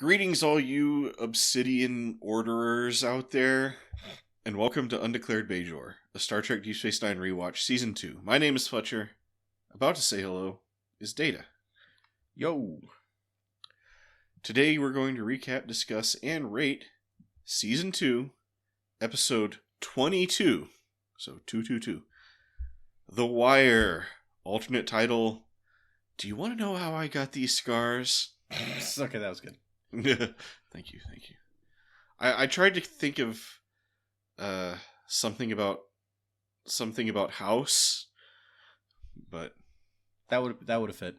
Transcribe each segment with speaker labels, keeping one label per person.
Speaker 1: Greetings, all you obsidian orderers out there, and welcome to Undeclared Bajor, a Star Trek Deep Space Nine rewatch, Season 2. My name is Fletcher. About to say hello is Data.
Speaker 2: Yo!
Speaker 1: Today we're going to recap, discuss, and rate Season 2, Episode 22. So, 222. The Wire. Alternate title, Do You Want to Know How I Got These Scars?
Speaker 2: Okay, that was good.
Speaker 1: Thank you. I tried to think of something about House, but
Speaker 2: that would have fit.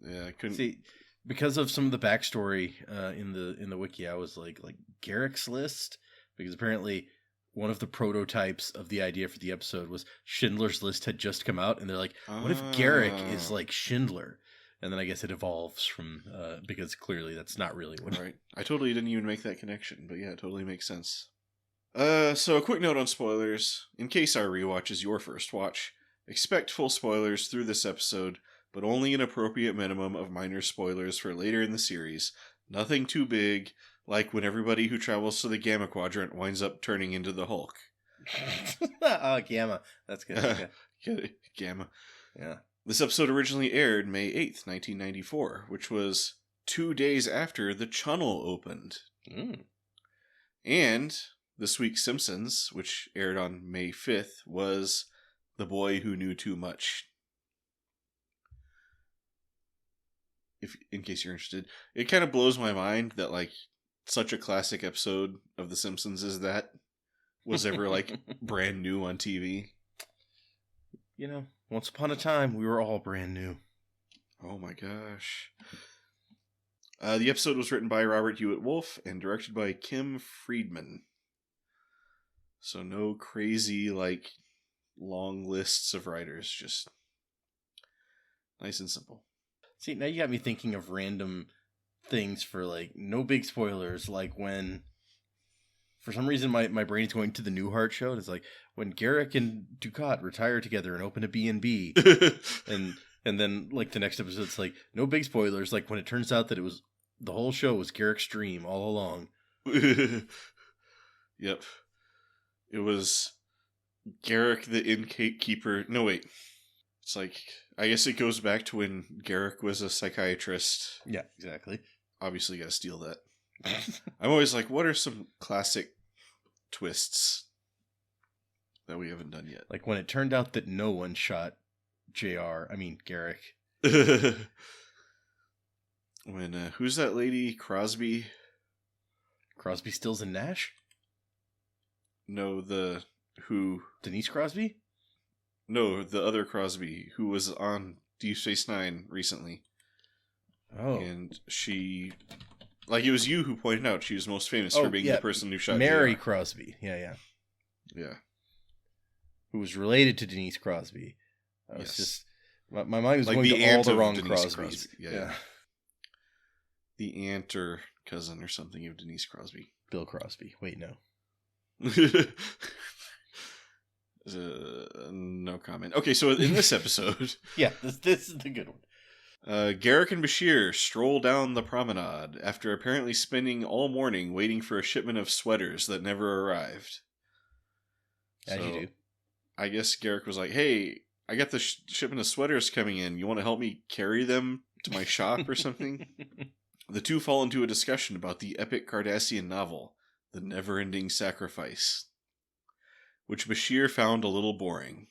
Speaker 1: Yeah, I couldn't
Speaker 2: see because of some of the backstory in the wiki. I was like Garrick's List, because apparently one of the prototypes of the idea for the episode was Schindler's List had just come out, and they're like, what if Garrick is like Schindler? And then I guess it evolves from, because clearly that's not really what...
Speaker 1: Right. I totally didn't even make that connection, but yeah, it totally makes sense. So a quick note on spoilers. In case our rewatch is your first watch, expect full spoilers through this episode, but only an appropriate minimum of minor spoilers for later in the series. Nothing too big, like when everybody who travels to the Gamma Quadrant winds up turning into the Hulk.
Speaker 2: Oh, Gamma. That's good. Okay.
Speaker 1: Get it? Gamma.
Speaker 2: Yeah.
Speaker 1: This episode originally aired May 8th, 1994, which was 2 days after the channel opened. And this week's Simpsons, which aired on May 5th, was The Boy Who Knew Too Much. In case you're interested. It kind of blows my mind that, like, such a classic episode of The Simpsons as that was ever, like, brand new on TV.
Speaker 2: You know, once upon a time, we were all brand new.
Speaker 1: Oh my gosh. The episode was written by Robert Hewitt Wolfe and directed by Kim Friedman. So no crazy, like, long lists of writers. Just nice and simple.
Speaker 2: See, now you got me thinking of random things for, like, no big spoilers, like when... For some reason, my brain is going to the Newhart show. And it's like when Garrick and Ducat retire together and open a B&B, and then like the next episode, it's like no big spoilers. Like when it turns out that it was the whole show was Garrick's dream all along.
Speaker 1: Yep, it was Garrick the innkeeper. No wait, it's like I guess it goes back to when Garrick was a psychiatrist.
Speaker 2: Yeah, exactly.
Speaker 1: Obviously, got to steal that. I'm always like, what are some classic twists that we haven't done yet?
Speaker 2: Like when it turned out that no one shot Garrick.
Speaker 1: When, who's that lady? Crosby?
Speaker 2: Crosby, Stills, and Nash?
Speaker 1: No, who?
Speaker 2: Denise Crosby?
Speaker 1: No, the other Crosby, who was on Deep Space Nine recently.
Speaker 2: Oh.
Speaker 1: And she... Like, it was you who pointed out she was most famous for being the person who shot
Speaker 2: Mary
Speaker 1: JR.
Speaker 2: Crosby. Yeah. Who was related to Denise Crosby. It's just... My mind was like going to all the wrong Crosbys.
Speaker 1: Crosby. Yeah. The aunt or cousin or something of Denise Crosby.
Speaker 2: Bill Crosby. Wait, no.
Speaker 1: No comment. Okay, so in this episode...
Speaker 2: Yeah, this is the good one.
Speaker 1: Garrick and Bashir stroll down the promenade after apparently spending all morning waiting for a shipment of sweaters that never arrived.
Speaker 2: As you do.
Speaker 1: I guess Garrick was like, hey, I got the shipment of sweaters coming in. You want to help me carry them to my shop or something? The two fall into a discussion about the epic Cardassian novel, The Never-Ending Sacrifice, which Bashir found a little boring.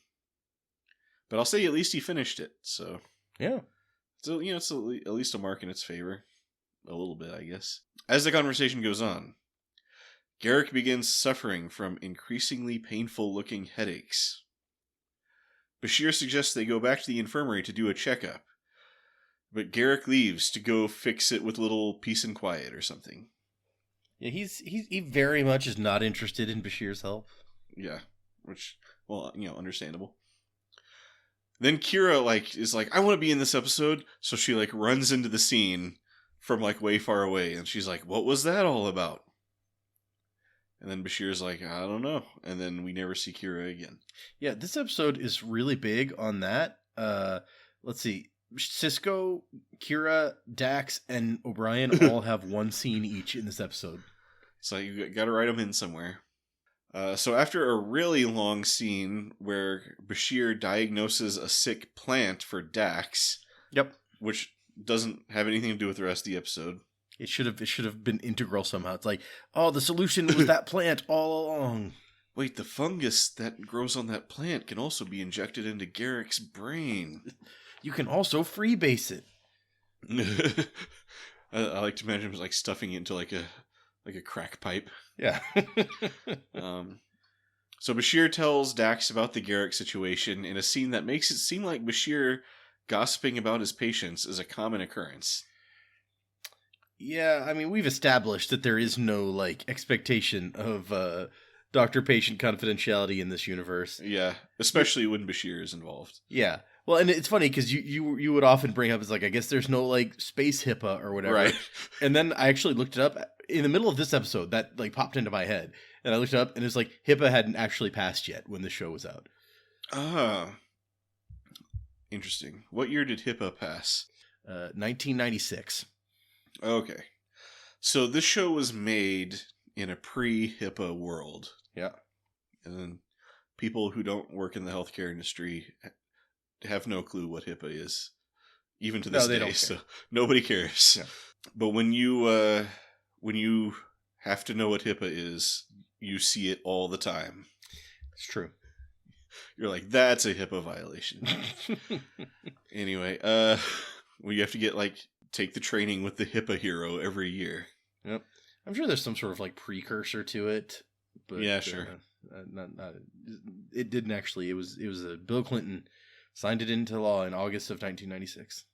Speaker 1: But I'll say at least he finished it, so...
Speaker 2: Yeah.
Speaker 1: So, you know, it's at least a mark in its favor. A little bit, I guess. As the conversation goes on, Garrick begins suffering from increasingly painful-looking headaches. Bashir suggests they go back to the infirmary to do a checkup, but Garrick leaves to go fix it with a little peace and quiet or something.
Speaker 2: Yeah, he very much is not interested in Bashir's help.
Speaker 1: Yeah, which, well, you know, understandable. Then Kira, is like, I want to be in this episode. So she, runs into the scene from, way far away. And she's like, what was that all about? And then Bashir's like, I don't know. And then we never see Kira again.
Speaker 2: Yeah, this episode is really big on that. Let's see. Cisco, Kira, Dax, and O'Brien all have one scene each in this episode.
Speaker 1: So you got to write them in somewhere. So after a really long scene where Bashir diagnoses a sick plant for Dax,
Speaker 2: Yep,
Speaker 1: which doesn't have anything to do with the rest of the episode.
Speaker 2: it should have been integral somehow. It's like, oh, the solution was that plant all along.
Speaker 1: Wait, the fungus that grows on that plant can also be injected into Garrick's brain.
Speaker 2: You can also freebase it.
Speaker 1: I like to imagine it like stuffing it into like a crack pipe.
Speaker 2: Yeah.
Speaker 1: So Bashir tells Dax about the Garrick situation in a scene that makes it seem like Bashir gossiping about his patients is a common occurrence.
Speaker 2: Yeah, I mean, we've established that there is no, like, expectation of doctor-patient confidentiality in this universe.
Speaker 1: Yeah, especially when Bashir is involved.
Speaker 2: Yeah. Well, and it's funny because you would often bring up, it's like, I guess there's no, like, space HIPAA or whatever.
Speaker 1: Right.
Speaker 2: And then I actually looked it up. In the middle of this episode, that, like, popped into my head. And I looked it up, and it's like, HIPAA hadn't actually passed yet when the show was out.
Speaker 1: Ah. Interesting. What year did HIPAA pass?
Speaker 2: 1996.
Speaker 1: Okay. So this show was made in a pre-HIPAA world.
Speaker 2: Yeah.
Speaker 1: And then people who don't work in the healthcare industry have no clue what HIPAA is. Even to this
Speaker 2: they
Speaker 1: day.
Speaker 2: don't care.
Speaker 1: So nobody cares.
Speaker 2: Yeah.
Speaker 1: But when you have to know what HIPAA is, you see it all the time.
Speaker 2: It's true.
Speaker 1: You're like, that's a HIPAA violation. Anyway, well, you have to get take the training with the HIPAA hero every year.
Speaker 2: Yep. I'm sure there's some sort of like precursor to it. But,
Speaker 1: yeah, sure.
Speaker 2: Not, it didn't actually. It was Bill Clinton signed it into law in August of 1996.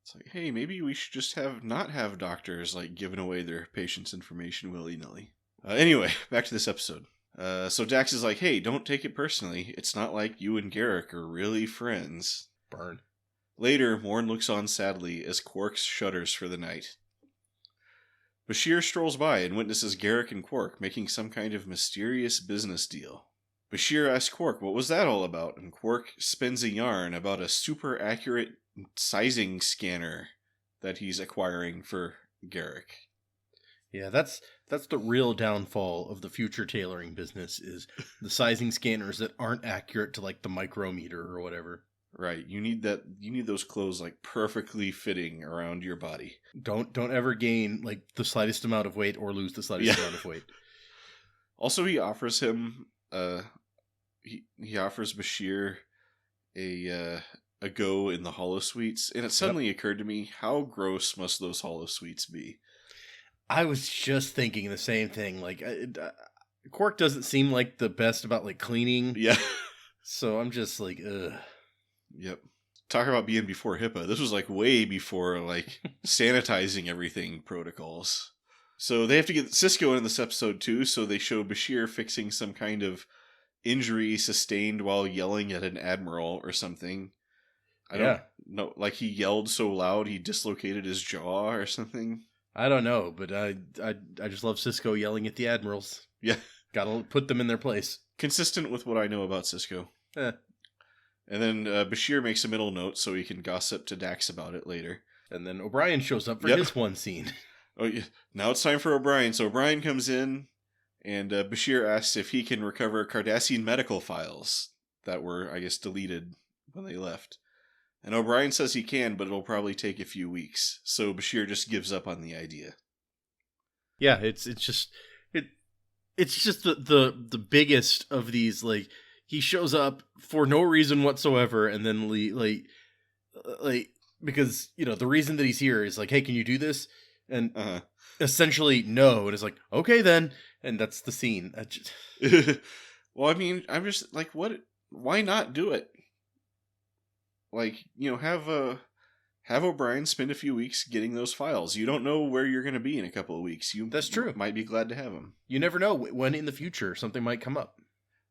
Speaker 1: It's like, hey, maybe we should just not have doctors giving away their patients' information willy-nilly. Anyway, back to this episode. So Dax is like, hey, don't take it personally. It's not like you and Garrick are really friends.
Speaker 2: Burn.
Speaker 1: Later, Morn looks on sadly as Quark shudders for the night. Bashir strolls by and witnesses Garrick and Quark making some kind of mysterious business deal. Bashir asks Quark what was that all about, and Quark spins a yarn about a super accurate sizing scanner that he's acquiring for Garrick.
Speaker 2: Yeah, that's the real downfall of the future tailoring business is the sizing scanners that aren't accurate to the micrometer or whatever.
Speaker 1: Right, you need those clothes perfectly fitting around your body.
Speaker 2: Don't ever gain the slightest amount of weight or lose the slightest amount of weight.
Speaker 1: Also, he offers him he offers Bashir a go in the holosuites, and it suddenly occurred to me, how gross must those holosuites be?
Speaker 2: I was just thinking the same thing. Quark doesn't seem like the best about cleaning.
Speaker 1: Yeah.
Speaker 2: So I'm just ugh.
Speaker 1: Yep. Talk about being before HIPAA. This was way before sanitizing everything protocols. So they have to get Cisco in this episode too, so they show Bashir fixing some kind of injury sustained while yelling at an admiral or something. I don't know, he yelled so loud he dislocated his jaw or something.
Speaker 2: I don't know, but I just love Cisco yelling at the admirals.
Speaker 1: Yeah.
Speaker 2: Gotta put them in their place.
Speaker 1: Consistent with what I know about Cisco. And then Bashir makes a middle note so he can gossip to Dax about it later.
Speaker 2: And then O'Brien shows up for his one scene.
Speaker 1: Oh, yeah. Now it's time for O'Brien. So O'Brien comes in, and Bashir asks if he can recover Cardassian medical files that were, I guess, deleted when they left. And O'Brien says he can, but it'll probably take a few weeks. So Bashir just gives up on the idea.
Speaker 2: Yeah, it's just the biggest of these. He shows up for no reason whatsoever, and then because the reason that he's here is hey, can you do this? And essentially no, and it's okay then, and that's the scene.
Speaker 1: Well, I mean, I'm just what? Why not do it? Have O'Brien spend a few weeks getting those files. You don't know where you're going to be in a couple of weeks.
Speaker 2: That's true.
Speaker 1: Might be glad to have him.
Speaker 2: You never know when in the future something might come up.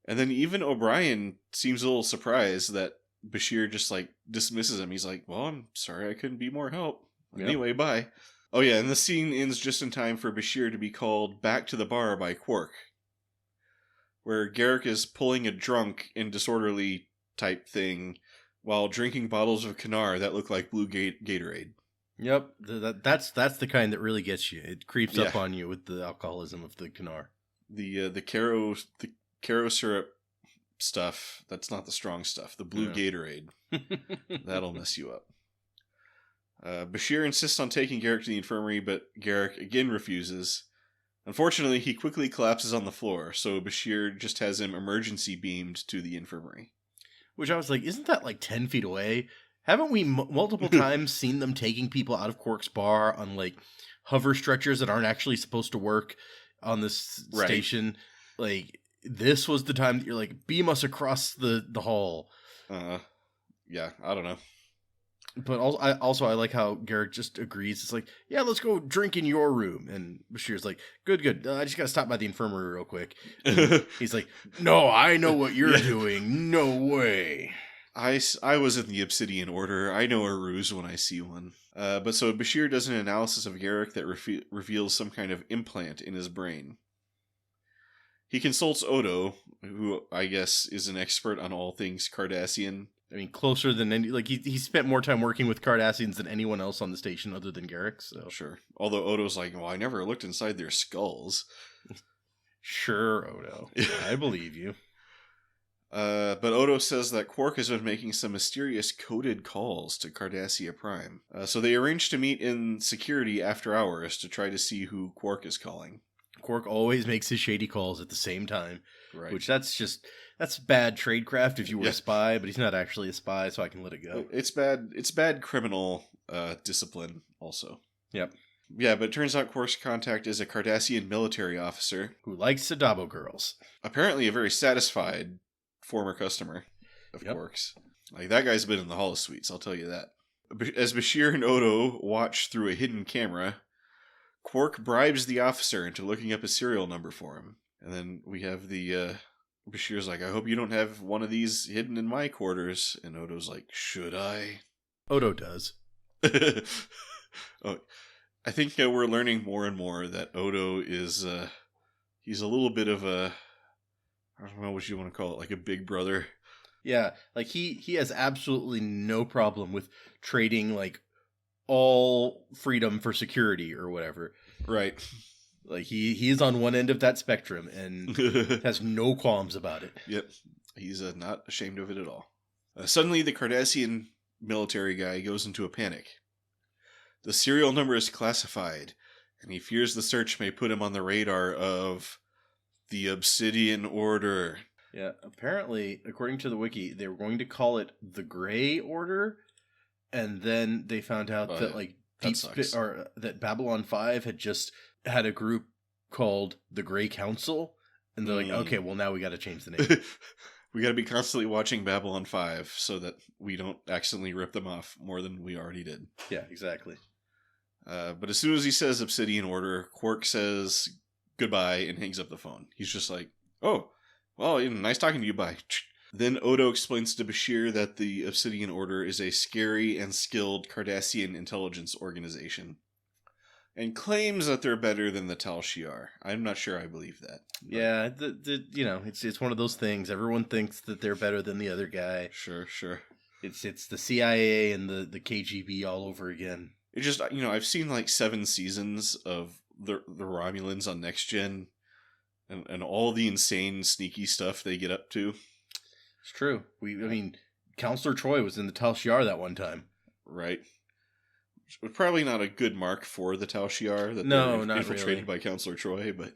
Speaker 1: And then even O'Brien seems a little surprised that Bashir just dismisses him. He's like, well, I'm sorry I couldn't be more help. Yep. Anyway, bye. Oh yeah, and the scene ends just in time for Bashir to be called back to the bar by Quark, where Garrick is pulling a drunk and disorderly type thing while drinking bottles of Canar that look like blue Gatorade.
Speaker 2: Yep, that's the kind that really gets you. It creeps up
Speaker 1: Yeah.
Speaker 2: on you with the alcoholism of the Canar.
Speaker 1: The Caro syrup stuff, that's not the strong stuff. The blue Gatorade, that'll mess you up. Bashir insists on taking Garrick to the infirmary, but Garrick again refuses. Unfortunately, he quickly collapses on the floor, so Bashir just has him emergency beamed to the infirmary.
Speaker 2: Which I was like, isn't that like 10 feet away? Haven't we multiple times seen them taking people out of Quark's bar on like hover stretchers that aren't actually supposed to work on this station? Like, this was the time that you're like, beam us across the hall.
Speaker 1: Yeah, I don't know.
Speaker 2: But also I like how Garrick just agrees. It's like, yeah, let's go drink in your room. And Bashir's like, good. I just got to stop by the infirmary real quick. And he's like, no, I know what you're doing. No way.
Speaker 1: I was in the Obsidian Order. I know a ruse when I see one. But so Bashir does an analysis of Garrick that reveals some kind of implant in his brain. He consults Odo, who I guess is an expert on all things Cardassian.
Speaker 2: I mean, closer than any, like he spent more time working with Cardassians than anyone else on the station other than Garrick. So
Speaker 1: sure. Although Odo's like, well, I never looked inside their skulls.
Speaker 2: Sure, Odo. I believe you.
Speaker 1: But Odo says that Quark has been making some mysterious coded calls to Cardassia Prime. So they arrange to meet in security after hours to try to see who Quark is calling.
Speaker 2: Quark always makes his shady calls at the same time.
Speaker 1: Right.
Speaker 2: Which that's bad tradecraft if you were a spy, but he's not actually a spy, so I can let it go.
Speaker 1: It's bad criminal discipline also.
Speaker 2: Yep.
Speaker 1: Yeah, but it turns out Quark's contact is a Cardassian military officer
Speaker 2: who likes Sadabo girls.
Speaker 1: Apparently a very satisfied former customer of Quark's. Like, that guy's been in the holosuites, I'll tell you that. As Bashir and Odo watch through a hidden camera, Quark bribes the officer into looking up a serial number for him. And then we have the Bashir's like, I hope you don't have one of these hidden in my quarters. And Odo's like, should I?
Speaker 2: Odo does.
Speaker 1: Oh, I think we're learning more and more that Odo is, he's a little bit of a, I don't know what you want to call it, like a big brother.
Speaker 2: Yeah, like he has absolutely no problem with trading like all freedom for security or whatever.
Speaker 1: Right.
Speaker 2: Like he is on one end of that spectrum and has no qualms about it.
Speaker 1: Yep. He's not ashamed of it at all. Suddenly the Cardassian military guy goes into a panic. The serial number is classified, and he fears the search may put him on the radar of the Obsidian Order.
Speaker 2: Yeah, apparently, according to the wiki, they were going to call it the Grey Order, and then they found out that like that Babylon 5 had just had a group called the Grey Council, and they're like, okay, well now we got to change the name.
Speaker 1: We got to be constantly watching Babylon 5 so that we don't accidentally rip them off more than we already did.
Speaker 2: Yeah, exactly.
Speaker 1: But as soon as he says Obsidian Order, Quark says goodbye and hangs up the phone. He's just like, oh, well, nice talking to you, bye. Then Odo explains to Bashir that the Obsidian Order is a scary and skilled Cardassian intelligence organization, and claims that they're better than the Tal Shiar. I'm not sure I believe that. But
Speaker 2: yeah, it's one of those things. Everyone thinks that they're better than the other guy.
Speaker 1: Sure.
Speaker 2: It's the CIA and the KGB all over again.
Speaker 1: It just, I've seen like 7 seasons of the Romulans on Next Gen, and all the insane sneaky stuff they get up to.
Speaker 2: It's true. I mean, Counselor Troy was in the Tal Shiar that one time.
Speaker 1: Right. Which was probably not a good mark for the Tal Shiar that
Speaker 2: they're
Speaker 1: infiltrated by Counselor Troy, but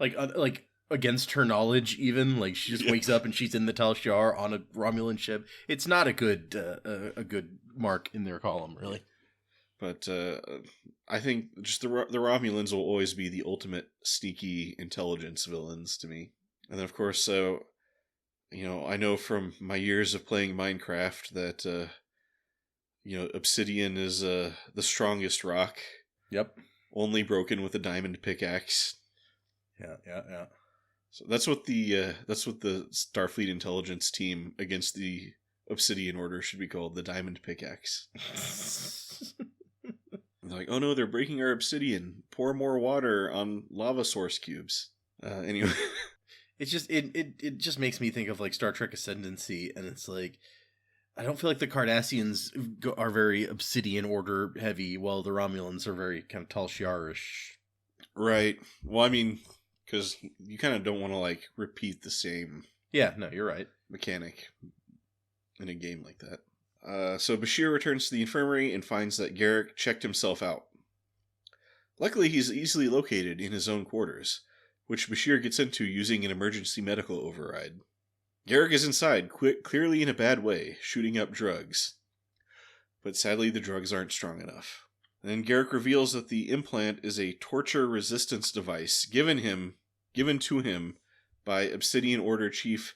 Speaker 2: like against her knowledge, even like she just wakes up and she's in the Tal Shiar on a Romulan ship. It's not a good mark in their column, really.
Speaker 1: But I think just the Romulans will always be the ultimate sneaky intelligence villains to me. And then, of course, I know from my years of playing Minecraft that, Obsidian is the strongest rock.
Speaker 2: Yep.
Speaker 1: Only broken with a diamond pickaxe.
Speaker 2: Yeah.
Speaker 1: So that's what the Starfleet intelligence team against the Obsidian Order should be called, the diamond pickaxe. They're like, oh no, they're breaking our obsidian. Pour more water on lava source cubes. Anyway.
Speaker 2: It's just, it just makes me think of like Star Trek Ascendancy, and it's like, I don't feel like the Cardassians are very Obsidian Order heavy, while the Romulans are very kind of Tal Shiar-ish.
Speaker 1: Right. Well, I mean, because you kind of don't want to, like, repeat the same
Speaker 2: Yeah, no, you're right.
Speaker 1: mechanic in a game like that. So Bashir returns to the infirmary and finds that Garrick checked himself out. Luckily, he's easily located in his own quarters, which Bashir gets into using an emergency medical override. Garrick is inside, clearly in a bad way, shooting up drugs. But sadly, the drugs aren't strong enough. And then Garrick reveals that the implant is a torture resistance device given to him by Obsidian Order Chief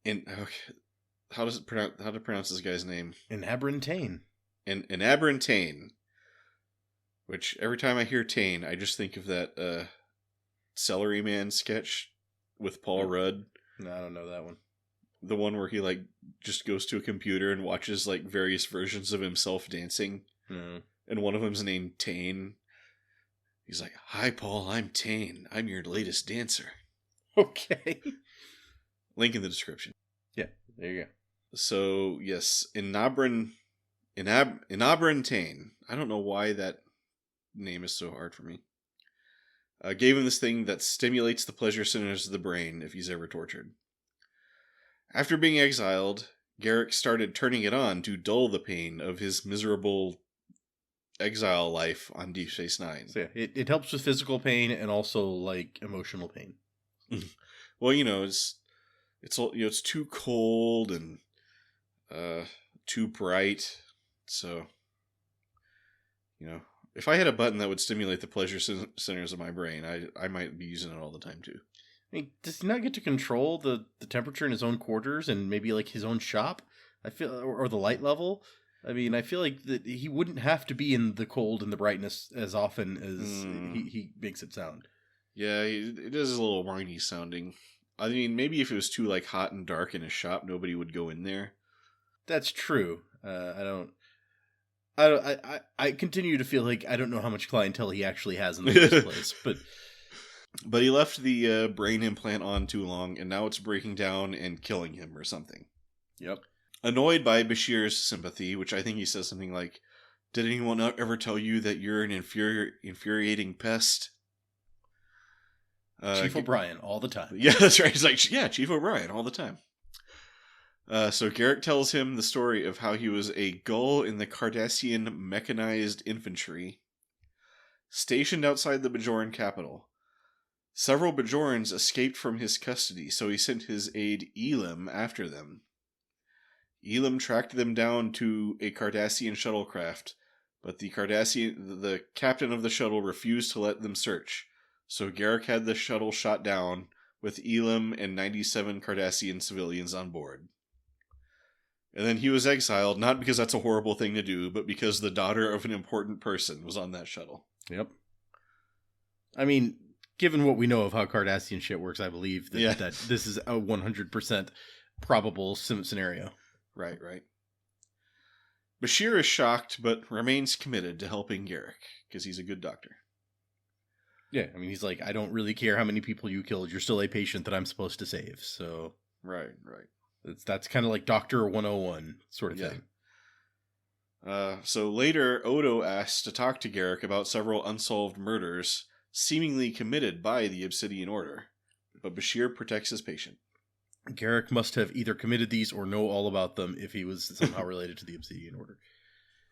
Speaker 1: how to pronounce this guy's name?
Speaker 2: Inabrantane.
Speaker 1: Inabrantane. Which every time I hear Tane, I just think of that Celery Man sketch with Paul Rudd.
Speaker 2: No, I don't know that one.
Speaker 1: The one where he like just goes to a computer and watches like various versions of himself dancing.
Speaker 2: No.
Speaker 1: And one of them's named Tane. He's like, "Hi Paul, I'm Tane. I'm your latest dancer."
Speaker 2: Okay.
Speaker 1: Link in the description.
Speaker 2: Yeah, there you go.
Speaker 1: So yes, Inabrantane. I don't know why that name is so hard for me. Gave him this thing that stimulates the pleasure centers of the brain if he's ever tortured. After being exiled, Garrick started turning it on to dull the pain of his miserable exile life on Deep Space Nine.
Speaker 2: So yeah, it helps with physical pain and also like emotional pain.
Speaker 1: Well, it's too cold and too bright, so if I had a button that would stimulate the pleasure centers of my brain, I might be using it all the time too.
Speaker 2: I mean, does he not get to control the temperature in his own quarters and maybe like his own shop? I feel, or the light level. I mean, I feel like that he wouldn't have to be in the cold and the brightness as often as he makes it sound.
Speaker 1: Yeah, it is a little whiny sounding. I mean, maybe if it was too like hot and dark in his shop, nobody would go in there.
Speaker 2: That's true. I continue to feel like I don't know how much clientele he actually has in the first place,
Speaker 1: but he left the brain implant on too long, and now it's breaking down and killing him or something.
Speaker 2: Yep.
Speaker 1: Annoyed by Bashir's sympathy, which I think he says something like, "Did anyone ever tell you that you're an infuriating pest?"
Speaker 2: Chief O'Brien, all the time.
Speaker 1: Yeah, that's right. He's like, yeah, Chief O'Brien, all the time. So Garrick tells him the story of how he was a gull in the Cardassian mechanized infantry, stationed outside the Bajoran capital. Several Bajorans escaped from his custody, so he sent his aide Elam after them. Elam tracked them down to a Cardassian shuttlecraft, but the captain of the shuttle refused to let them search. So Garrick had the shuttle shot down with Elam and 97 Cardassian civilians on board. And then he was exiled, not because that's a horrible thing to do, but because the daughter of an important person was on that shuttle.
Speaker 2: Yep. I mean, given what we know of how Cardassian shit works, I believe that this is a 100% probable scenario.
Speaker 1: Right. Bashir is shocked, but remains committed to helping Garrick, because he's a good doctor.
Speaker 2: Yeah, I mean, he's like, I don't really care how many people you killed. You're still a patient that I'm supposed to save. So
Speaker 1: Right.
Speaker 2: That's kind of like Doctor 101 sort of thing.
Speaker 1: So later, Odo asks to talk to Garrick about several unsolved murders seemingly committed by the Obsidian Order, but Bashir protects his patient.
Speaker 2: Garrick must have either committed these or know all about them if he was somehow related to the Obsidian Order.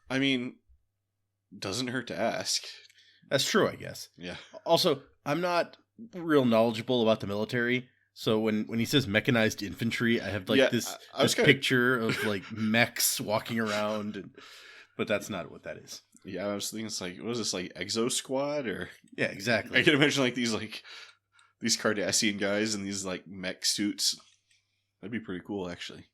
Speaker 1: I mean, doesn't hurt to ask.
Speaker 2: That's true, I guess.
Speaker 1: Yeah.
Speaker 2: Also, I'm not real knowledgeable about the military, so when he says mechanized infantry, I have like this picture of like mechs walking around, but that's not what that is.
Speaker 1: Yeah, I was thinking it's like, what is this, like Exo Squad? Or
Speaker 2: yeah, exactly.
Speaker 1: I can imagine like these Cardassian guys in these like mech suits. That'd be pretty cool, actually.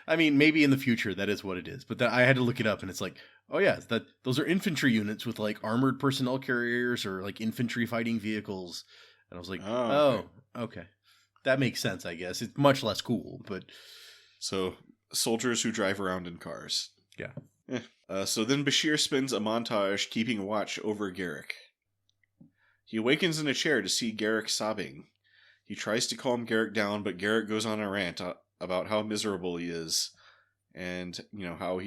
Speaker 2: I mean, maybe in the future that is what it is, but I had to look it up, and it's like, oh yeah, those are infantry units with like armored personnel carriers or like infantry fighting vehicles, and I was like, oh, okay, that makes sense. I guess it's much less cool, but
Speaker 1: so soldiers who drive around in cars.
Speaker 2: Yeah.
Speaker 1: So then Bashir spends a montage keeping watch over Garrick. He awakens in a chair to see Garrick sobbing. He tries to calm Garrick down, but Garrick goes on a rant about how miserable he is, and how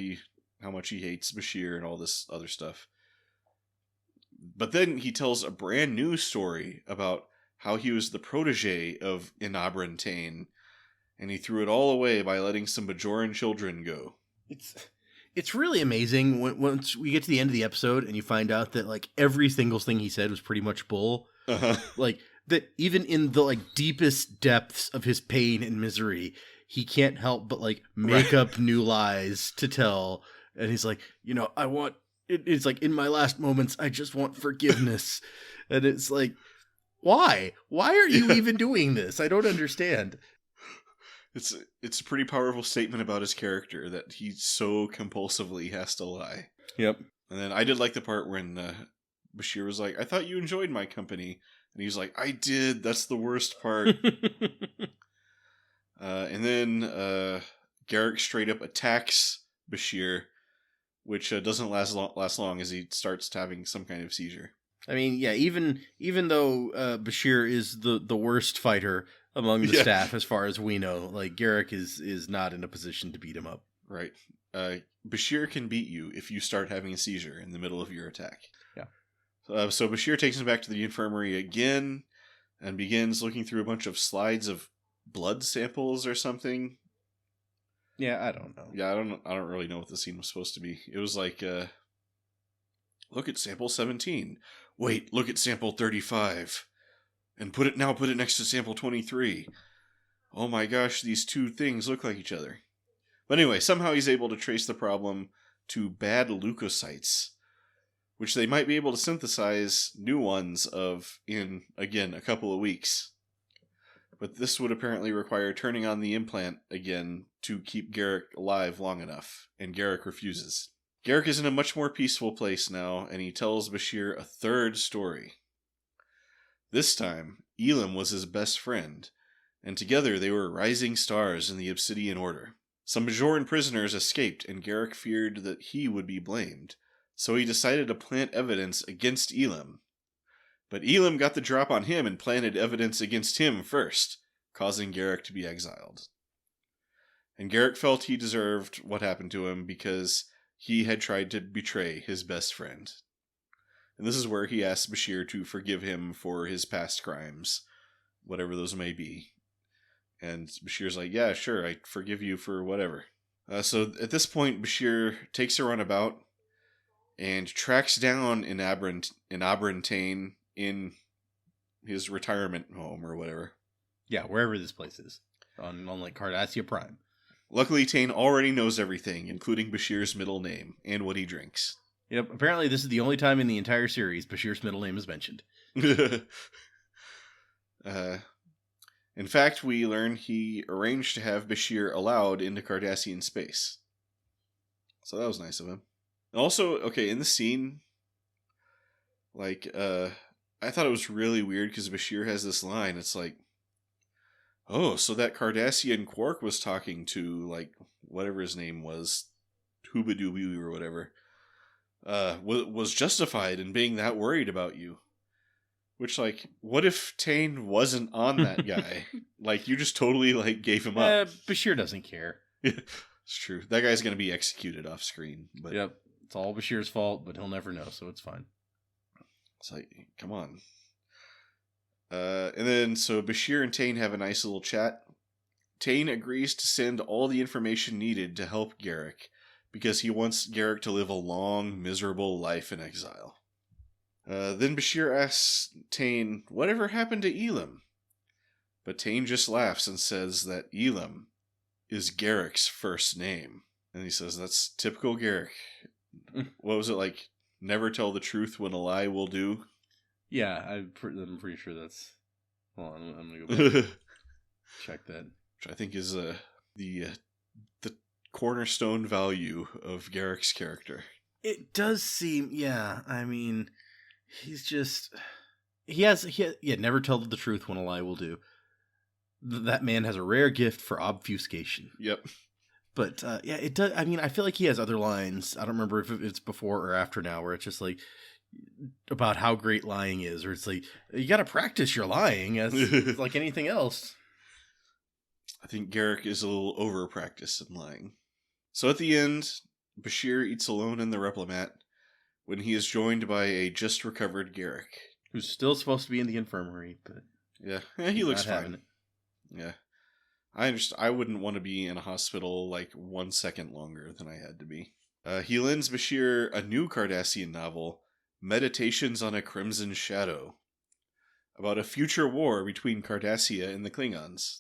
Speaker 1: much he hates Bashir and all this other stuff. But then he tells a brand new story about how he was the protege of Inabrantain, and he threw it all away by letting some Bajoran children go.
Speaker 2: It's really amazing once we get to the end of the episode and you find out that like every single thing he said was pretty much bull. Like that even in the like deepest depths of his pain and misery, he can't help but like make up new lies to tell. And he's like, it's like in my last moments, I just want forgiveness. And it's like, why? Why are you even doing this? I don't understand.
Speaker 1: It's a pretty powerful statement about his character that he so compulsively has to lie.
Speaker 2: Yep.
Speaker 1: And then I did like the part when Bashir was like, I thought you enjoyed my company. And he's like, I did. That's the worst part. And then Garrick straight up attacks Bashir, which doesn't last long as he starts having some kind of seizure.
Speaker 2: I mean, yeah, even though Bashir is the worst fighter among the staff as far as we know, like Garrick is not in a position to beat him up.
Speaker 1: Right. Bashir can beat you if you start having a seizure in the middle of your attack.
Speaker 2: Yeah.
Speaker 1: So Bashir takes him back to the infirmary again and begins looking through a bunch of slides of blood samples or something.
Speaker 2: Yeah, I don't know.
Speaker 1: Yeah, I don't really know what the scene was supposed to be. It was like, look at sample 17. Wait, look at sample 35. And put it next to sample 23. Oh my gosh, these two things look like each other. But anyway, somehow he's able to trace the problem to bad leukocytes, which they might be able to synthesize new ones of in, again, a couple of weeks. But this would apparently require turning on the implant again to keep Garrick alive long enough, and Garrick refuses. Garrick is in a much more peaceful place now, and he tells Bashir a third story. This time, Elam was his best friend, and together they were rising stars in the Obsidian Order. Some Bajoran prisoners escaped, and Garrick feared that he would be blamed, so he decided to plant evidence against Elam. But Elam got the drop on him and planted evidence against him first, causing Garrick to be exiled. And Garrick felt he deserved what happened to him because he had tried to betray his best friend. And this is where he asks Bashir to forgive him for his past crimes, whatever those may be. And Bashir's like, yeah, sure, I forgive you for whatever. So at this point, Bashir takes a runabout and tracks down Inabrantain in his retirement home or whatever.
Speaker 2: Yeah, wherever this place is. On like Cardassia Prime.
Speaker 1: Luckily, Tain already knows everything, including Bashir's middle name and what he drinks.
Speaker 2: Yep, apparently this is the only time in the entire series Bashir's middle name is mentioned.
Speaker 1: In fact, we learn he arranged to have Bashir allowed into Cardassian space. So that was nice of him. And also, okay, in the scene, like, I thought it was really weird because Bashir has this line. It's like, oh, so that Cardassian Quark was talking to, like, whatever his name was, Hoobadooboo or whatever, was justified in being that worried about you. Which, like, what if Tain wasn't on that guy? Like, you just totally, like, gave him up.
Speaker 2: Bashir doesn't care.
Speaker 1: It's true. That guy's going to be executed off screen. But
Speaker 2: yep. It's all Bashir's fault, but he'll never know, so it's fine.
Speaker 1: It's like, come on. And then, so Bashir and Tain have a nice little chat. Tain agrees to send all the information needed to help Garrick, because he wants Garrick to live a long, miserable life in exile. Then Bashir asks Tain, whatever happened to Elam? But Tain just laughs and says that Elam is Garrick's first name. And he says, that's typical Garrick. What was it like? Never tell the truth when a lie will do?
Speaker 2: Yeah, I'm pretty sure that's... Hold on, I'm going to go back check that.
Speaker 1: Which I think is the cornerstone value of Garrick's character.
Speaker 2: It does seem, yeah, I mean, he's just... never tell the truth when a lie will do. That man has a rare gift for obfuscation.
Speaker 1: Yep.
Speaker 2: But, yeah, it does, I mean, I feel like he has other lines. I don't remember if it's before or after now, where it's just like, about how great lying is, or it's like, you gotta practice your lying as like anything else.
Speaker 1: I think Garrick is a little over-practiced in lying. So at the end, Bashir eats alone in the Replimat when he is joined by a just recovered Garrick.
Speaker 2: Who's still supposed to be in the infirmary, but
Speaker 1: Yeah, he looks
Speaker 2: not having
Speaker 1: fine. Yeah. I understand. I wouldn't want to be in a hospital like 1 second longer than I had to be. He lends Bashir a new Cardassian novel, Meditations on a Crimson Shadow, about a future war between Cardassia and the Klingons.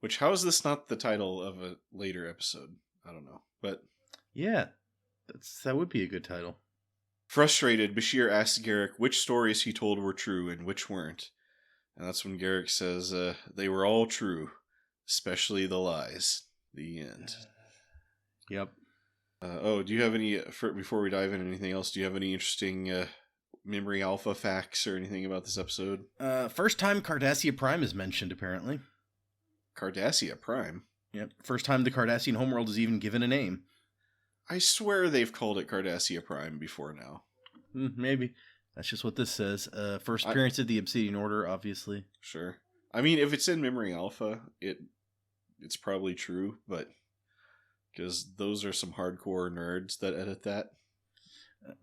Speaker 1: Which, how is this not the title of a later episode? I don't know. But
Speaker 2: yeah, that would be a good title.
Speaker 1: Frustrated, Bashir asks Garrick which stories he told were true and which weren't. And that's when Garrick says, they were all true, especially the lies. The end.
Speaker 2: Yep.
Speaker 1: Do you have any, before we dive into anything else, do you have any interesting Memory Alpha facts or anything about this episode?
Speaker 2: First time Cardassia Prime is mentioned, apparently.
Speaker 1: Cardassia Prime?
Speaker 2: Yep. First time the Cardassian homeworld is even given a name.
Speaker 1: I swear they've called it Cardassia Prime before now.
Speaker 2: Maybe. That's just what this says. First appearance of the Obsidian Order, obviously.
Speaker 1: Sure. I mean, if it's in Memory Alpha, it's probably true, but because those are some hardcore nerds that edit that.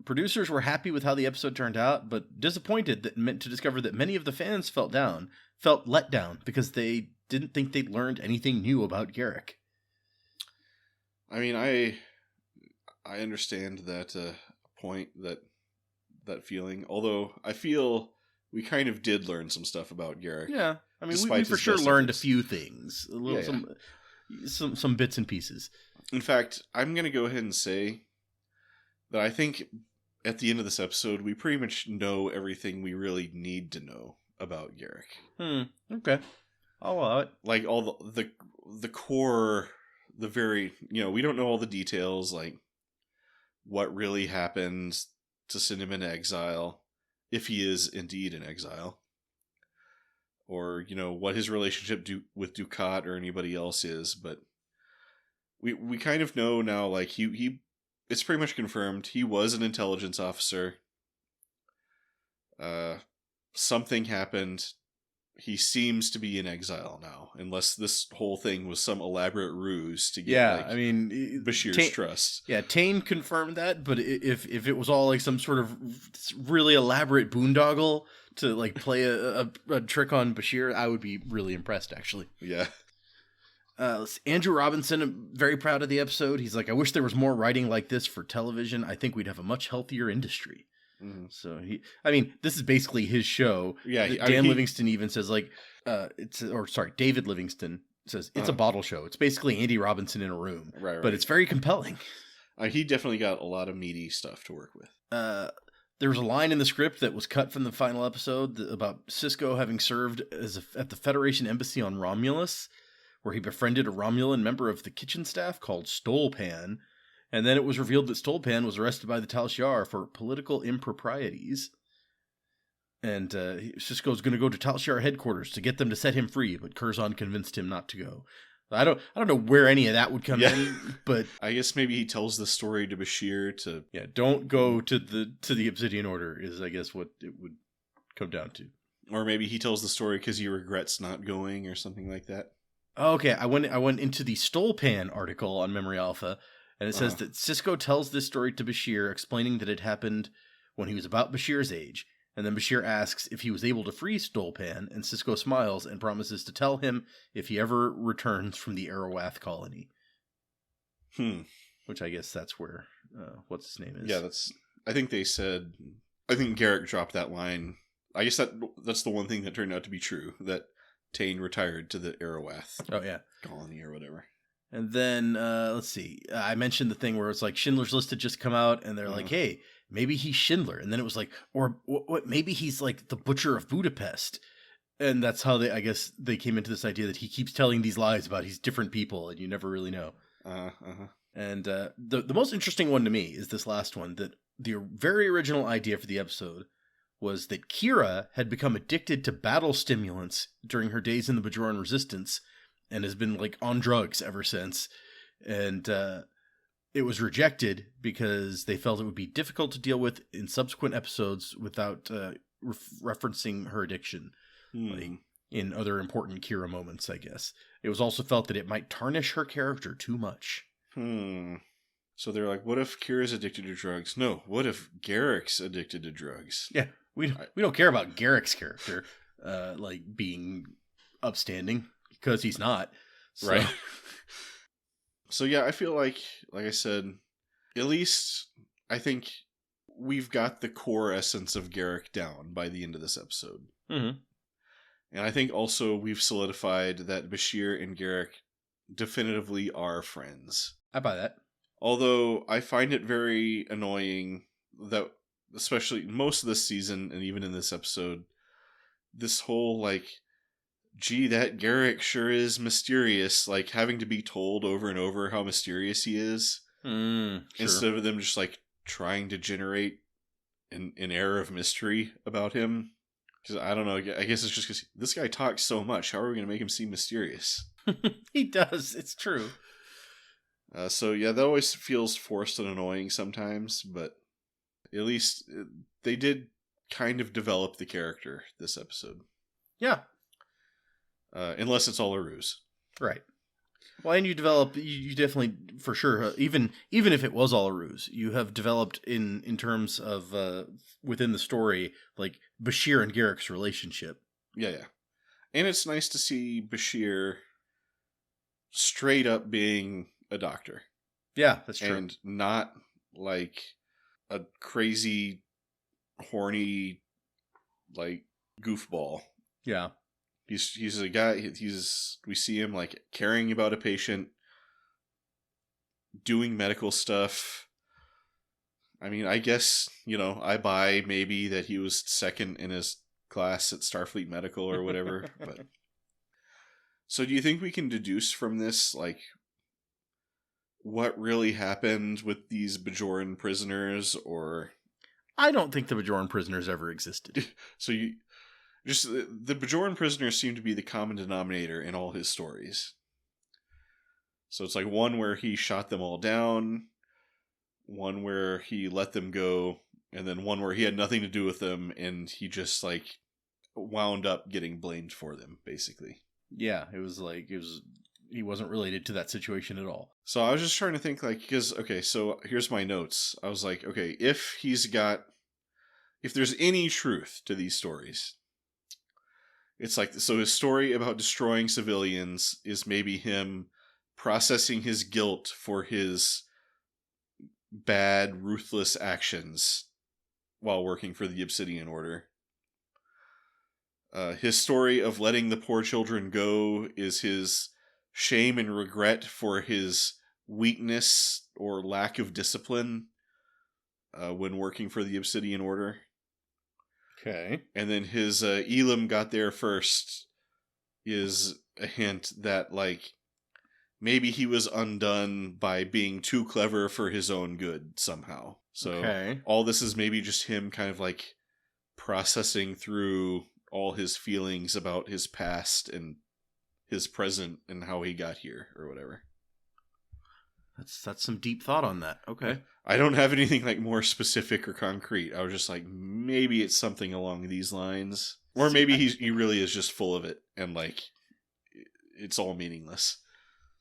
Speaker 2: Producers were happy with how the episode turned out, but disappointed to discover that many of the fans felt let down because they didn't think they'd learned anything new about Garrick.
Speaker 1: I mean, I understand that point, that feeling. Although I feel we kind of did learn some stuff about Garrick.
Speaker 2: Yeah, I mean, we for sure learned a few things, some bits and pieces.
Speaker 1: In fact, I'm going to go ahead and say that I think at the end of this episode, we pretty much know everything we really need to know about Garrick.
Speaker 2: Okay. I'll allow it.
Speaker 1: Like all the core, the very, we don't know all the details, like what really happened to send him into exile, if he is indeed in exile. Or, what his relationship with Dukat or anybody else is, but we kind of know now, like, he it's pretty much confirmed he was an intelligence officer. Something happened. He seems to be in exile now, unless this whole thing was some elaborate ruse to get Bashir's trust.
Speaker 2: Yeah, Tane confirmed that, but if it was all like some sort of really elaborate boondoggle to like play a trick on Bashir, I would be really impressed, actually.
Speaker 1: Yeah.
Speaker 2: Andrew Robinson, very proud of the episode. He's like, I wish there was more writing like this for television. I think we'd have a much healthier industry. Mm-hmm. So this is basically his show.
Speaker 1: Yeah.
Speaker 2: Livingston even says David Livingston says it's a bottle show. It's basically Andy Robinson in a room, right. But it's very compelling.
Speaker 1: He definitely got a lot of meaty stuff to work with.
Speaker 2: There was a line in the script that was cut from the final episode about Sisko having served at the Federation Embassy on Romulus, where he befriended a Romulan member of the kitchen staff called Stolpan, and then it was revealed that Stolpan was arrested by the Tal Shiar for political improprieties. And Sisko's going to go to Tal Shiar headquarters to get them to set him free, but Curzon convinced him not to go. I don't know where any of that would come in, but
Speaker 1: I guess maybe he tells the story to Bashir to
Speaker 2: don't go to the Obsidian Order is I guess what it would come down to.
Speaker 1: Or maybe he tells the story because he regrets not going or something like that.
Speaker 2: Okay, I went into the Stolpan article on Memory Alpha, and it says that Sisko tells this story to Bashir, explaining that it happened when he was about Bashir's age. And then Bashir asks if he was able to free Stolpan, and Sisko smiles and promises to tell him if he ever returns from the Arawath colony. Which I guess that's where, what's his name is.
Speaker 1: Yeah, I think Garrick dropped that line. I guess that's the one thing that turned out to be true, that Tane retired to the Arawath colony or whatever.
Speaker 2: And then, let's see, I mentioned the thing where it's like Schindler's List had just come out, and they're like, hey, maybe he's Schindler. And then it was like, or what? Maybe he's like the Butcher of Budapest. And that's how they came into this idea that he keeps telling these lies about he's different people, and you never really know. And the most interesting one to me is this last one, that the very original idea for the episode was that Kira had become addicted to battle stimulants during her days in the Bajoran Resistance, and has been like on drugs ever since. And it was rejected because they felt it would be difficult to deal with in subsequent episodes without referencing her addiction, like in other important Kira moments, I guess. It was also felt that it might tarnish her character too much.
Speaker 1: So they're like, what if Kira's addicted to drugs? No, what if Garrick's addicted to drugs?
Speaker 2: Yeah, we don't care about Garrick's character, being upstanding, because he's not. So.
Speaker 1: Right. So yeah, I feel like I said, at least I think we've got the core essence of Garrick down by the end of this episode.
Speaker 2: Mm-hmm.
Speaker 1: And I think also we've solidified that Bashir and Garrick definitively are friends.
Speaker 2: I buy that.
Speaker 1: Although I find it very annoying that, especially most of this season and even in this episode, this whole gee, that Garrick sure is mysterious, having to be told over and over how mysterious he is,
Speaker 2: sure.
Speaker 1: instead of them just trying to generate an air of mystery about him. Because I don't know, I guess it's just because this guy talks so much. How are we going to make him seem mysterious?
Speaker 2: He does. It's true.
Speaker 1: So yeah, that always feels forced and annoying sometimes, but at least they did kind of develop the character this episode.
Speaker 2: Yeah.
Speaker 1: Unless it's all a ruse.
Speaker 2: Right. Well, and you definitely, for sure, even if it was all a ruse, you have developed in terms of within the story, Bashir and Garrick's relationship.
Speaker 1: Yeah. And it's nice to see Bashir straight up being a doctor.
Speaker 2: Yeah, that's true.
Speaker 1: And not a crazy, horny, goofball.
Speaker 2: Yeah.
Speaker 1: He's a guy, we see him caring about a patient, doing medical stuff. I mean, I guess, I buy maybe that he was second in his class at Starfleet Medical or whatever. But so do you think we can deduce from this, what really happened with these Bajoran prisoners, or...
Speaker 2: I don't think the Bajoran prisoners ever existed.
Speaker 1: So the Bajoran prisoners seem to be the common denominator in all his stories. So it's one where he shot them all down, one where he let them go, and then one where he had nothing to do with them and he just wound up getting blamed for them, basically.
Speaker 2: Yeah, it was he wasn't related to that situation at all.
Speaker 1: So I was just trying to think because, okay, so here's my notes. I was like, okay, if there's any truth to these stories, it's so his story about destroying civilians is maybe him processing his guilt for his bad, ruthless actions while working for the Obsidian Order. His story of letting the poor children go is his shame and regret for his weakness or lack of discipline when working for the Obsidian Order.
Speaker 2: Okay.
Speaker 1: And then his Elam got there first is a hint that maybe he was undone by being too clever for his own good somehow. So all this is maybe just him kind of processing through all his feelings about his past and his present and how he got here or whatever.
Speaker 2: That's some deep thought on that. Okay.
Speaker 1: I don't have anything more specific or concrete. I was just maybe it's something along these lines. Or maybe he really is just full of it and it's all meaningless.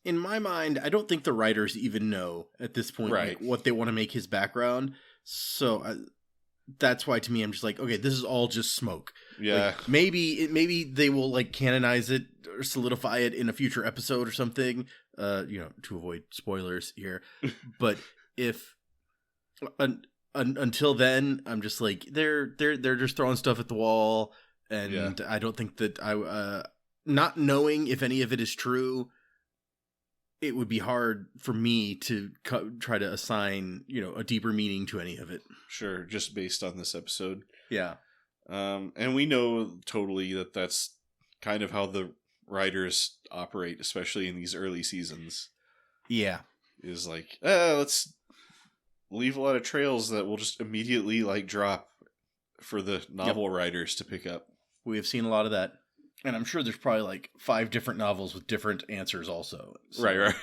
Speaker 2: In my mind, I don't think the writers even know at this point what they want to make his background. So that's why to me I'm just okay, this is all just smoke.
Speaker 1: Yeah.
Speaker 2: Maybe they will canonize it or solidify it in a future episode or something. To avoid spoilers here. But if until then, I'm just they're just throwing stuff at the wall, and I don't think that not knowing if any of it is true, it would be hard for me to try to assign a deeper meaning to any of it.
Speaker 1: Sure, just based on this episode.
Speaker 2: Yeah.
Speaker 1: And we know totally that that's kind of how the writers operate, especially in these early seasons.
Speaker 2: Yeah.
Speaker 1: Is let's leave a lot of trails that will just immediately drop for the novel writers to pick up.
Speaker 2: We have seen a lot of that. And I'm sure there's probably 5 different novels with different answers also. So.
Speaker 1: Right.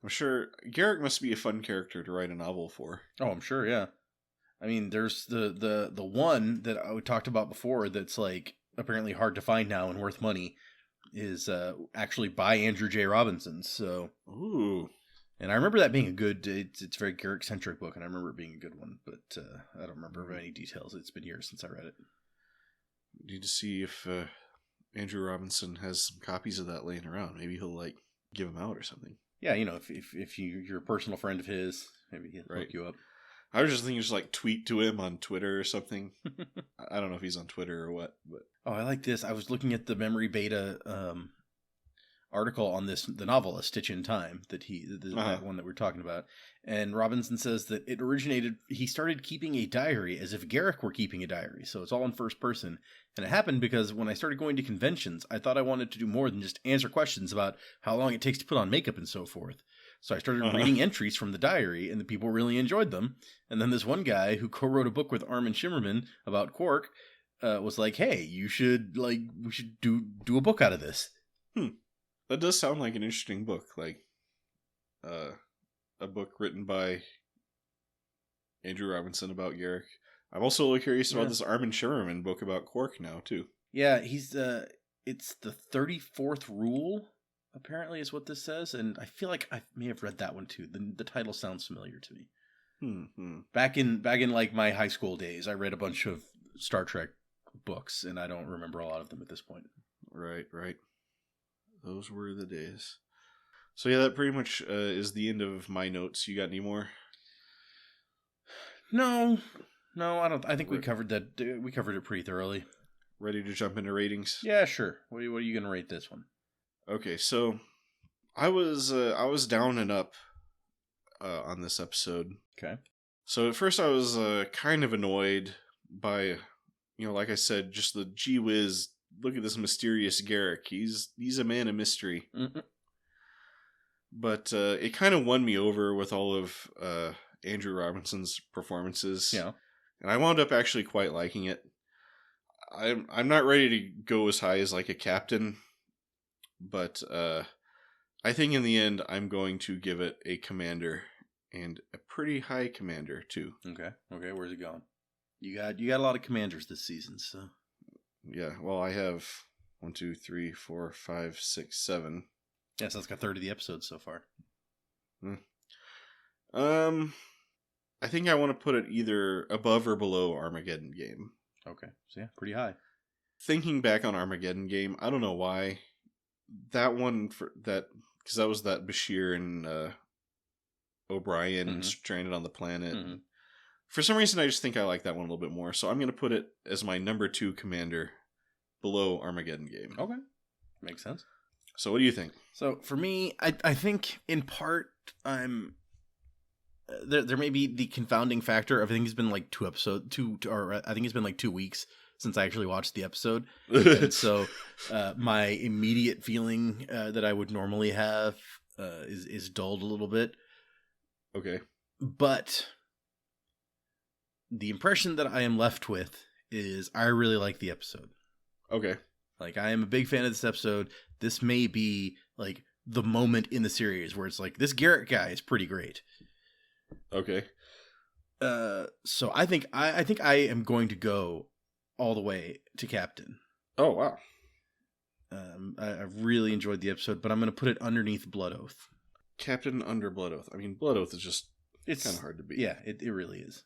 Speaker 1: I'm sure Garrick must be a fun character to write a novel for.
Speaker 2: Oh, I'm sure, yeah. I mean, there's the one that I talked about before that's apparently hard to find now and worth money is actually by Andrew J. Robinson. So,
Speaker 1: ooh,
Speaker 2: And I remember that being a good, it's a very Garrick-centric book, and I remember it being a good one, but I don't remember any details. It's been years since I read it.
Speaker 1: Need to see if Andrew Robinson has some copies of that laying around. Maybe he'll, like, give them out or something.
Speaker 2: Yeah, if you're a personal friend of his, maybe he'll hook you up.
Speaker 1: I was just thinking, just like tweet to him on Twitter or something. I don't know if he's on Twitter or what, but
Speaker 2: I like this. I was looking at the Memory Beta article on the novel A Stitch in Time that one that we're talking about, and Robinson says that it originated. He started keeping a diary as if Garrick were keeping a diary, so it's all in first person. And it happened because when I started going to conventions, I thought I wanted to do more than just answer questions about how long it takes to put on makeup and so forth. So I started reading entries from the diary, and the people really enjoyed them. And then this one guy who co-wrote a book with Armin Shimmerman about Quark was like, "Hey, we should do a book out of this."
Speaker 1: That does sound like an interesting book, like a book written by Andrew Robinson about Garrick. I'm also a little curious about this Armin Shimmerman book about Quark now, too.
Speaker 2: Yeah, it's the 34th Rule, apparently, is what this says, and I feel like I may have read that one, too. The title sounds familiar to me. Back in like my high school days, I read a bunch of Star Trek books, and I don't remember a lot of them at this point.
Speaker 1: Right. Those were the days. So yeah, that pretty much is the end of my notes. You got any more?
Speaker 2: No, I don't. I think we covered that. We covered it pretty thoroughly.
Speaker 1: Ready to jump into ratings?
Speaker 2: Yeah, sure. What are you going to rate this one?
Speaker 1: Okay, so I was down and up on this episode.
Speaker 2: Okay.
Speaker 1: So at first I was kind of annoyed by, like I said, just the gee whiz. Look at this mysterious Garrick. He's a man of mystery.
Speaker 2: Mm-hmm.
Speaker 1: But it kind of won me over with all of Andrew Robinson's performances.
Speaker 2: Yeah.
Speaker 1: And I wound up actually quite liking it. I'm not ready to go as high as like a captain, but I think in the end I'm going to give it a commander, and a pretty high commander too.
Speaker 2: Okay. Where's it going? You got a lot of commanders this season, so.
Speaker 1: Yeah, well, I have 1, 2, 3, 4, 5, 6, 7.
Speaker 2: Yeah, so that's got 30 of the episodes so far.
Speaker 1: I think I want to put it either above or below Armageddon Game.
Speaker 2: Okay, so yeah, pretty high.
Speaker 1: Thinking back on Armageddon Game, I don't know why that one because that was that Bashir and O'Brien stranded on the planet. Mm-hmm. For some reason, I just think I like that one a little bit more. So I'm going to put it as my number 2 commander below Armageddon Game.
Speaker 2: Okay. Makes sense.
Speaker 1: So what do you think?
Speaker 2: So for me, I think in part I'm... There may be the confounding factor. I think it's been like 2 weeks since I actually watched the episode. And so my immediate feeling that I would normally have is dulled a little bit.
Speaker 1: Okay.
Speaker 2: But... the impression that I am left with is I really like the episode.
Speaker 1: Okay.
Speaker 2: Like, I am a big fan of this episode. This may be, like, the moment in the series where it's like, this Garrett guy is pretty great.
Speaker 1: Okay.
Speaker 2: So I think I am going to go all the way to Captain.
Speaker 1: Oh, wow.
Speaker 2: I really enjoyed the episode, but I'm going to put it underneath Blood Oath.
Speaker 1: Captain under Blood Oath. I mean, Blood Oath is just kind of hard to beat.
Speaker 2: Yeah, it really is.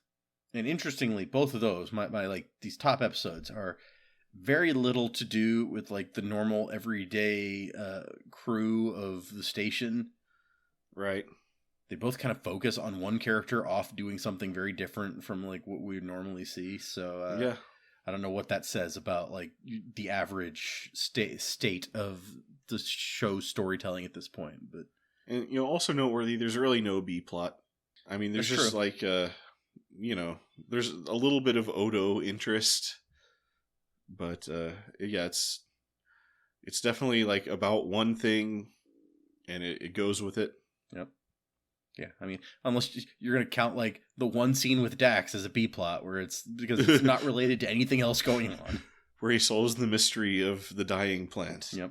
Speaker 2: And interestingly, both of those, my like these top episodes are very little to do with like the normal everyday crew of the station.
Speaker 1: Right.
Speaker 2: They both kind of focus on one character off doing something very different from like what we would normally see. So
Speaker 1: yeah,
Speaker 2: I don't know what that says about like the average state of the show's storytelling at this point. But
Speaker 1: and also noteworthy, there's really no B plot. I mean, there's just like there's a little bit of Odo interest, but yeah, it's definitely like about one thing, and it goes with it.
Speaker 2: Yep. Yeah, I mean, unless you're going to count like the one scene with Dax as a B plot, where it's because it's not related to anything else going on,
Speaker 1: where he solves the mystery of the dying plant.
Speaker 2: Yep.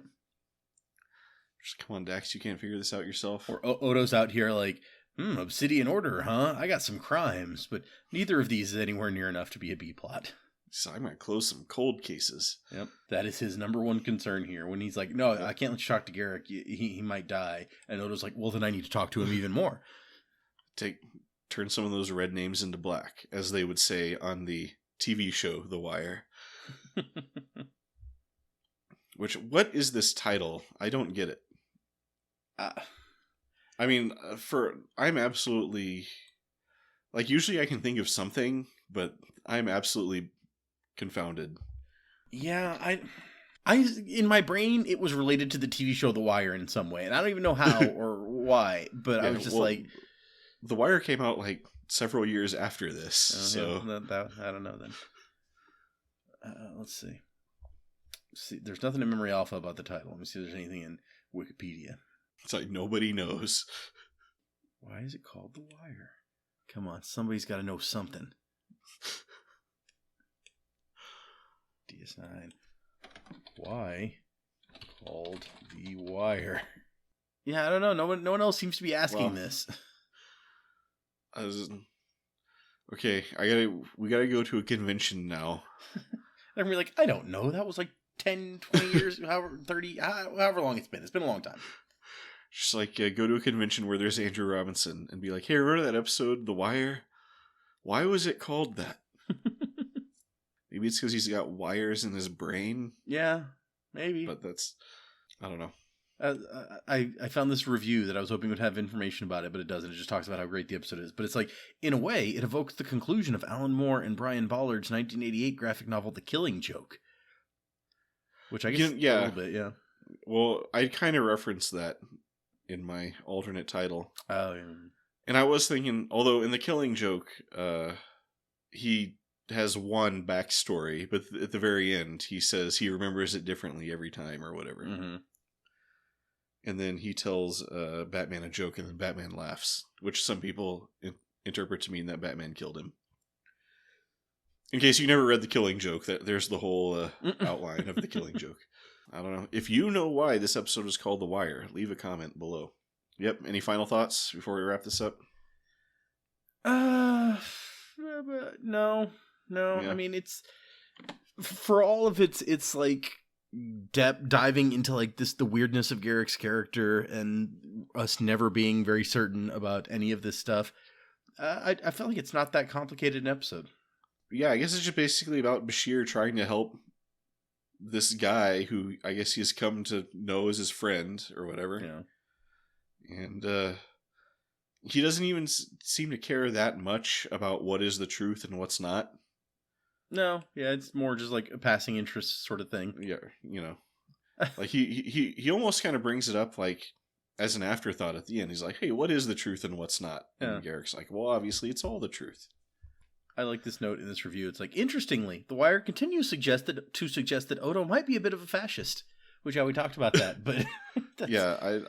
Speaker 1: Just come on, Dax, you can't figure this out yourself.
Speaker 2: Or Odo's out here like, Obsidian Order, huh? I got some crimes, but neither of these is anywhere near enough to be a B plot.
Speaker 1: So I'm going to close some cold cases.
Speaker 2: Yep. That is his number one concern here. When he's like, no, I can't let you talk to Garrick. He might die. And Odo's like, well, then I need to talk to him even more.
Speaker 1: Turn some of those red names into black, as they would say on the TV show The Wire. What is this title? I don't get it. I mean, I'm absolutely, like, usually I can think of something, but I'm absolutely confounded.
Speaker 2: Yeah, I in my brain, it was related to the TV show The Wire in some way, and I don't even know how or why, but I was just like...
Speaker 1: The Wire came out, like, several years after this, so...
Speaker 2: Yeah, I don't know, then. Let's see. There's nothing in Memory Alpha about the title. Let me see if there's anything in Wikipedia.
Speaker 1: It's like nobody knows.
Speaker 2: Why is it called The Wire? Come on, somebody's got to know something. DS9. Why called The Wire? Yeah, I don't know. No one else seems to be asking this.
Speaker 1: Okay, we gotta go to a convention now.
Speaker 2: And we're like, I don't know. That was like 10, 20 years, however, 30, however long it's been. It's been a long time.
Speaker 1: Just like go to a convention where there's Andrew Robinson and be like, hey, remember that episode, The Wire? Why was it called that? Maybe it's because he's got wires in his brain.
Speaker 2: Yeah, maybe.
Speaker 1: But I don't know.
Speaker 2: I found this review that I was hoping would have information about it, but it doesn't. It just talks about how great the episode is. But it's like, in a way, it evokes the conclusion of Alan Moore and Brian Bollard's 1988 graphic novel, The Killing Joke. Which I guess a little bit, yeah.
Speaker 1: Well, I kind of referenced that in my alternate title.
Speaker 2: Oh, yeah.
Speaker 1: And I was thinking, although in The Killing Joke, he has one backstory, but at the very end, he says he remembers it differently every time or whatever.
Speaker 2: Mm-hmm.
Speaker 1: And then he tells Batman a joke, and then Batman laughs, which some people interpret to mean that Batman killed him. In case you never read The Killing Joke, there's the whole outline of The Killing Joke. I don't know. If you know why this episode is called The Wire, leave a comment below. Yep. Any final thoughts before we wrap this up?
Speaker 2: No.
Speaker 1: Yeah.
Speaker 2: I mean, it's for all of it's like diving into like the weirdness of Garrick's character and us never being very certain about any of this stuff. I felt like it's not that complicated an episode.
Speaker 1: Yeah, I guess it's just basically about Bashir trying to help this guy who I guess he's come to know as his friend or whatever.
Speaker 2: Yeah.
Speaker 1: And he doesn't even seem to care that much about what is the truth and what's not.
Speaker 2: No, yeah, it's more just like a passing interest sort of thing.
Speaker 1: Yeah, you know. Like he almost kind of brings it up like as an afterthought at the end. He's like, hey, what is the truth and what's not? And
Speaker 2: Yeah.
Speaker 1: Garrick's like, well, obviously it's all the truth.
Speaker 2: I like this note in this review. It's like, interestingly, The Wire continues to suggest that Odo might be a bit of a fascist, which we talked about that, but
Speaker 1: yeah,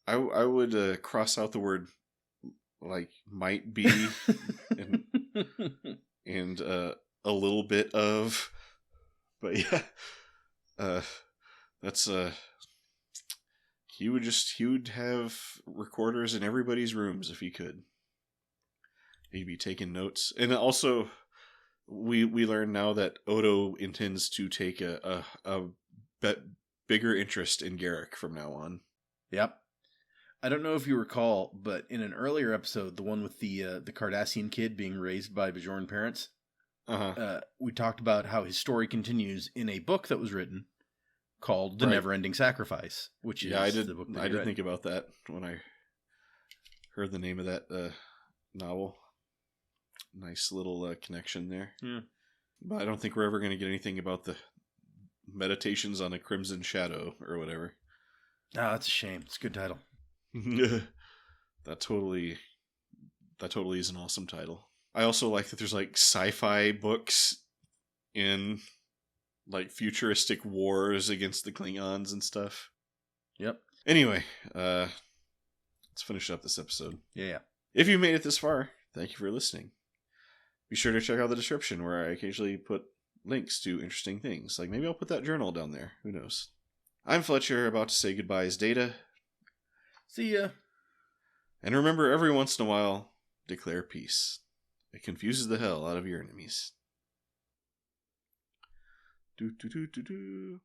Speaker 1: I would cross out the word like might be and a little bit of, but yeah, that's he would have recorders in everybody's rooms if he could. He'd be taking notes. And also, we learn now that Odo intends to take a bigger interest in Garrick from now on.
Speaker 2: Yep. I don't know if you recall, but in an earlier episode, the one with the Cardassian kid being raised by Bajoran parents, we talked about how his story continues in a book that was written called The Never-Ending Sacrifice, which is the book that
Speaker 1: I did think about that when I heard the name of that novel. Nice little connection there.
Speaker 2: Yeah.
Speaker 1: But I don't think we're ever going to get anything about the Meditations on a Crimson Shadow or whatever.
Speaker 2: Oh, that's a shame. It's a good title.
Speaker 1: That totally is an awesome title. I also like that there's like sci-fi books in like futuristic wars against the Klingons and stuff.
Speaker 2: Yep.
Speaker 1: Anyway, let's finish up this episode.
Speaker 2: Yeah.
Speaker 1: If you made it this far, thank you for listening. Be sure to check out the description where I occasionally put links to interesting things. Like maybe I'll put that journal down there. Who knows? I'm Fletcher, about to say goodbye as Data.
Speaker 2: See ya.
Speaker 1: And remember, every once in a while, declare peace. It confuses the hell out of your enemies. Do, do, do, do, do.